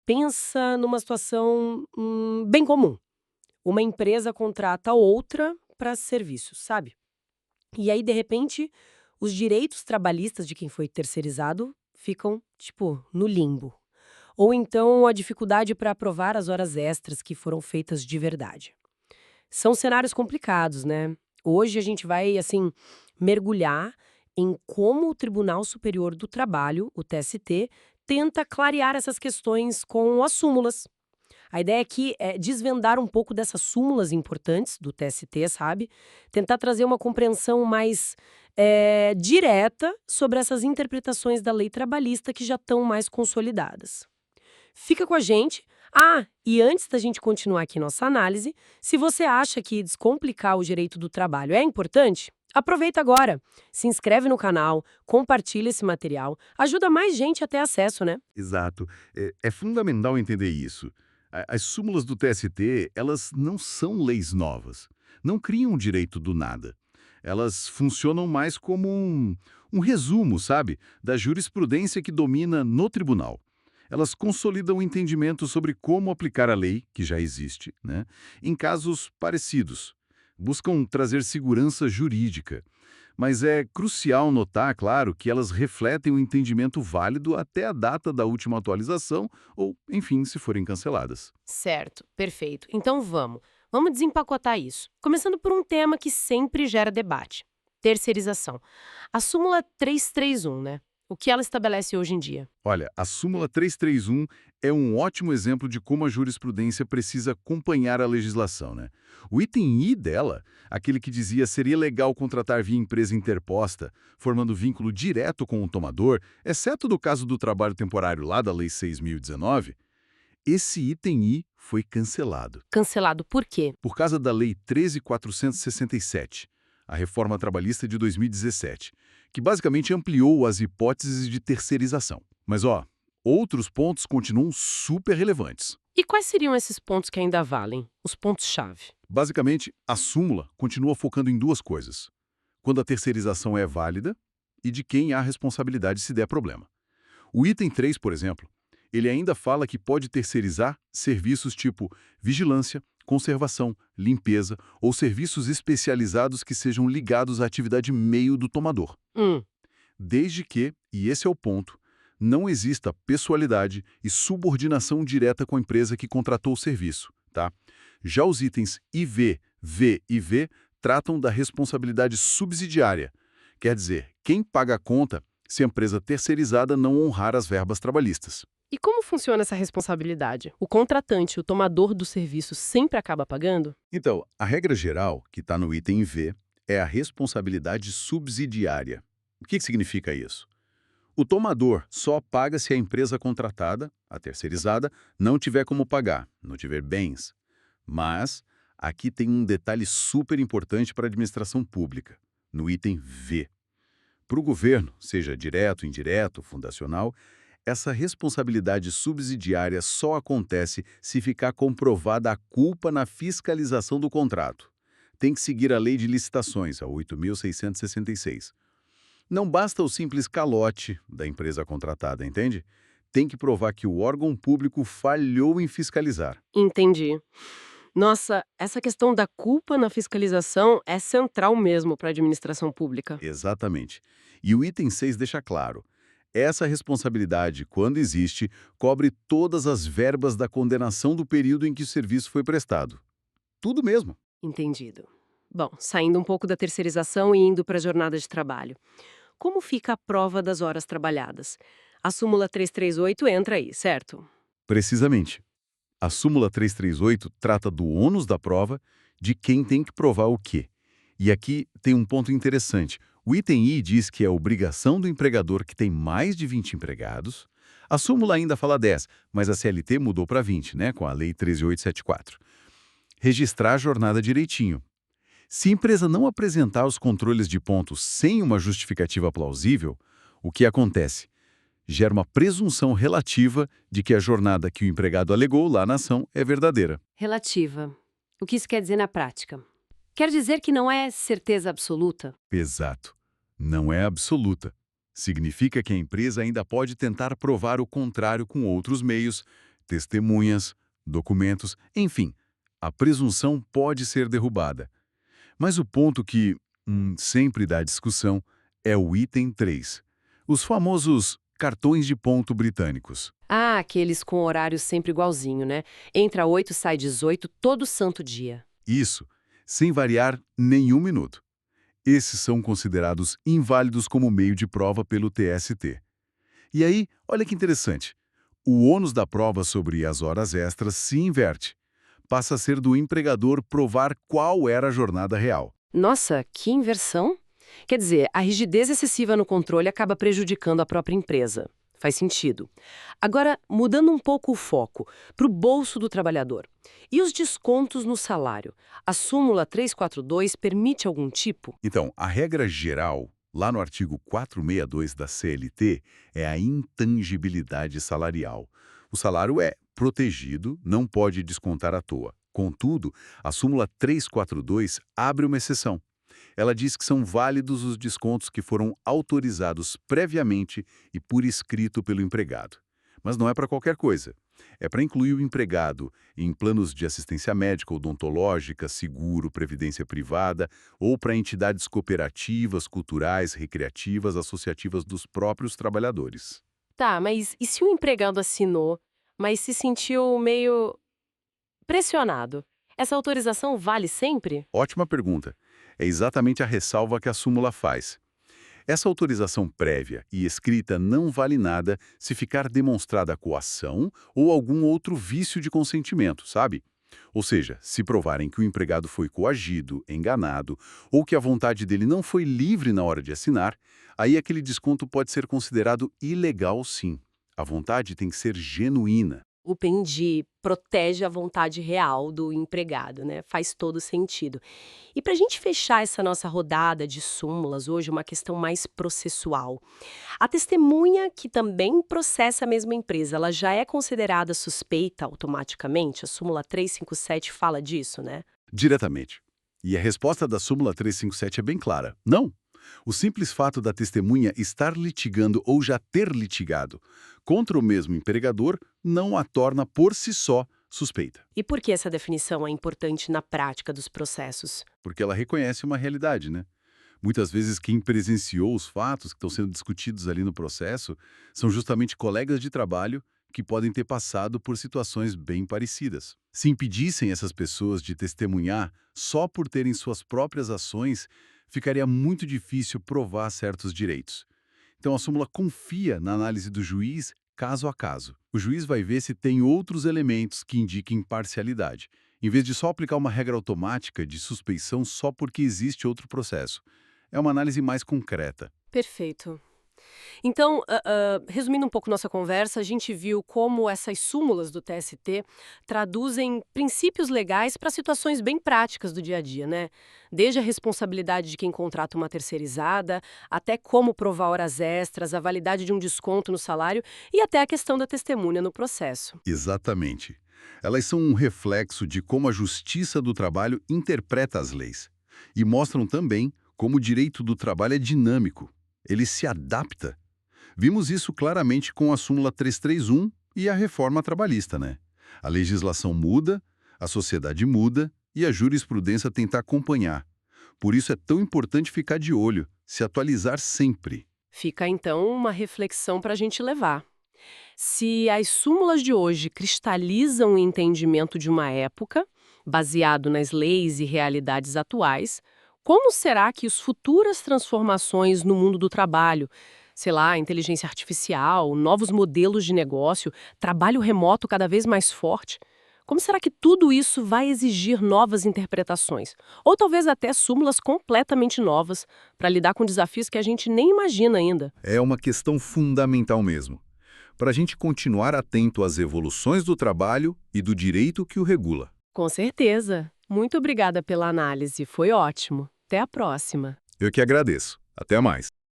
Pensa numa situação bem comum. Uma empresa contrata outra para serviços, sabe? E aí, de repente, os direitos trabalhistas de quem foi terceirizado ficam, tipo, no limbo. Ou então a dificuldade para aprovar as horas extras que foram feitas de verdade. São cenários complicados, né? Hoje a gente vai, assim, mergulhar em como o Tribunal Superior do Trabalho, o TST, tenta clarear essas questões com as súmulas. A ideia aqui é desvendar um pouco dessas súmulas importantes do TST, sabe? Tentar trazer uma compreensão mais direta sobre essas interpretações da lei trabalhista que já estão mais consolidadas. Fica com a gente. Ah, e antes da gente continuar aqui nossa análise, se você acha que descomplicar o direito do trabalho é importante, aproveita agora. Se inscreve no canal, compartilha esse material, ajuda mais gente a ter acesso, né? Exato. É fundamental entender isso. As súmulas do TST, elas não são leis novas. Não criam um direito do nada. Elas funcionam mais como um resumo, sabe, da jurisprudência que domina no tribunal. Elas consolidam o entendimento sobre como aplicar a lei, que já existe, né, em casos parecidos. Buscam trazer segurança jurídica. Mas é crucial notar, claro, que elas refletem um entendimento válido até a data da última atualização ou, enfim, se forem canceladas. Certo, perfeito. Então vamos. Vamos desempacotar isso. Começando por um tema que sempre gera debate: terceirização. A súmula 331, né? O que ela estabelece hoje em dia? Olha, a súmula 331 é um ótimo exemplo de como a jurisprudência precisa acompanhar a legislação, né? O item I dela, aquele que dizia seria legal contratar via empresa interposta, formando vínculo direto com o tomador, exceto do caso do trabalho temporário lá da Lei 6.019, esse item I foi cancelado. Cancelado por quê? Por causa da Lei 13.467, a reforma trabalhista de 2017, que basicamente ampliou as hipóteses de terceirização. Mas, outros pontos continuam super relevantes. E quais seriam esses pontos que ainda valem? Os pontos-chave? Basicamente, a súmula continua focando em duas coisas: quando a terceirização é válida e de quem há responsabilidade se der problema. O item 3, por exemplo, ele ainda fala que pode terceirizar serviços tipo vigilância, conservação, limpeza ou serviços especializados que sejam ligados à atividade meio do tomador. Hum, Desde que, e esse é o ponto, não exista pessoalidade e subordinação direta com a empresa que contratou o serviço, tá? Já os itens IV, V e V tratam da responsabilidade subsidiária, quer dizer, quem paga a conta se a empresa terceirizada não honrar as verbas trabalhistas. E como funciona essa responsabilidade? O contratante, o tomador do serviço, sempre acaba pagando? Então, a regra geral, que está no item V, é a responsabilidade subsidiária. O que significa isso? O tomador só paga se a empresa contratada, a terceirizada, não tiver como pagar, não tiver bens. Mas aqui tem um detalhe super importante para a administração pública, no item V. Para o governo, seja direto, indireto, fundacional, essa responsabilidade subsidiária só acontece se ficar comprovada a culpa na fiscalização do contrato. Tem que seguir a Lei de Licitações, a 8.666. Não basta o simples calote da empresa contratada, entende? Tem que provar que o órgão público falhou em fiscalizar. Entendi. Nossa, essa questão da culpa na fiscalização é central mesmo para a administração pública. Exatamente. E o item 6 deixa claro: essa responsabilidade, quando existe, cobre todas as verbas da condenação do período em que o serviço foi prestado. Tudo mesmo. Entendido. Bom, saindo um pouco da terceirização e indo para a jornada de trabalho. Como fica a prova das horas trabalhadas? A súmula 338 entra aí, certo? Precisamente. A súmula 338 trata do ônus da prova, de quem tem que provar o quê. E aqui tem um ponto interessante. O item I diz que é obrigação do empregador que tem mais de 20 empregados. A súmula ainda fala 10, mas a CLT mudou para 20, né, com a Lei 13.874. Registrar a jornada direitinho. Se a empresa não apresentar os controles de pontos sem uma justificativa plausível, o que acontece? Gera uma presunção relativa de que a jornada que o empregado alegou lá na ação é verdadeira. Relativa. O que isso quer dizer na prática? Quer dizer que não é certeza absoluta? Exato. Não é absoluta. Significa que a empresa ainda pode tentar provar o contrário com outros meios, testemunhas, documentos, enfim, a presunção pode ser derrubada. Mas o ponto que sempre dá discussão é o item 3, os famosos cartões de ponto britânicos. Ah, aqueles com horário sempre igualzinho, né? Entra 8, sai 18, todo santo dia. Isso, sem variar nenhum minuto. Esses são considerados inválidos como meio de prova pelo TST. E aí, olha que interessante, o ônus da prova sobre as horas extras se inverte. Passa a ser do empregador provar qual era a jornada real. Nossa, que inversão! Quer dizer, a rigidez excessiva no controle acaba prejudicando a própria empresa. Faz sentido. Agora, mudando um pouco o foco, para o bolso do trabalhador. E os descontos no salário? A súmula 342 permite algum tipo? Então, a regra geral, lá no artigo 462 da CLT, é a intangibilidade salarial. O salário é protegido, não pode descontar à toa. Contudo, a súmula 342 abre uma exceção. Ela diz que são válidos os descontos que foram autorizados previamente e por escrito pelo empregado. Mas não é para qualquer coisa. É para incluir o empregado em planos de assistência médica, odontológica, seguro, previdência privada ou para entidades cooperativas, culturais, recreativas, associativas dos próprios trabalhadores. Tá, mas e se o empregado assinou, mas se sentiu meio pressionado? Essa autorização vale sempre? Ótima pergunta. É exatamente a ressalva que a súmula faz. Essa autorização prévia e escrita não vale nada se ficar demonstrada a coação ou algum outro vício de consentimento, sabe? Ou seja, se provarem que o empregado foi coagido, enganado ou que a vontade dele não foi livre na hora de assinar, aí aquele desconto pode ser considerado ilegal sim. A vontade tem que ser genuína. O PENDI protege a vontade real do empregado, né? Faz todo sentido. E para a gente fechar essa nossa rodada de súmulas hoje, uma questão mais processual. A testemunha que também processa a mesma empresa, ela já é considerada suspeita automaticamente? A súmula 357 fala disso, né? Diretamente. E a resposta da súmula 357 é bem clara. Não. O simples fato da testemunha estar litigando ou já ter litigado contra o mesmo empregador não a torna por si só suspeita, E por que essa definição é importante na prática dos processos? porque ela reconhece uma realidade, né? Muitas vezes quem presenciou os fatos que estão sendo discutidos ali no processo são justamente colegas de trabalho que podem ter passado por situações bem parecidas. Se impedissem essas pessoas de testemunhar só por terem suas próprias ações, ficaria muito difícil provar certos direitos. Então a súmula confia na análise do juiz caso a caso. O juiz vai ver se tem outros elementos que indiquem parcialidade, em vez de só aplicar uma regra automática de suspeição só porque existe outro processo. É uma análise mais concreta. Perfeito. Então, resumindo um pouco nossa conversa, a gente viu como essas súmulas do TST traduzem princípios legais para situações bem práticas do dia a dia, né? Desde a responsabilidade de quem contrata uma terceirizada, até como provar horas extras, a validade de um desconto no salário e até a questão da testemunha no processo. Exatamente. Elas são um reflexo de como a justiça do trabalho interpreta as leis. E mostram também como o direito do trabalho é dinâmico. Ele se adapta. Vimos isso claramente com a súmula 331 e a reforma trabalhista, né? A legislação muda, a sociedade muda e a jurisprudência tenta acompanhar. Por isso é tão importante ficar de olho, se atualizar sempre. Fica então uma reflexão para a gente levar. Se as súmulas de hoje cristalizam o entendimento de uma época, baseado nas leis e realidades atuais, como será que as futuras transformações no mundo do trabalho, sei lá, inteligência artificial, novos modelos de negócio, trabalho remoto cada vez mais forte, como será que tudo isso vai exigir novas interpretações? Ou talvez até súmulas completamente novas para lidar com desafios que a gente nem imagina ainda? É uma questão fundamental mesmo, para a gente continuar atento às evoluções do trabalho e do direito que o regula. Com certeza. Muito obrigada pela análise, foi ótimo. Até a próxima. Eu que agradeço. Até mais.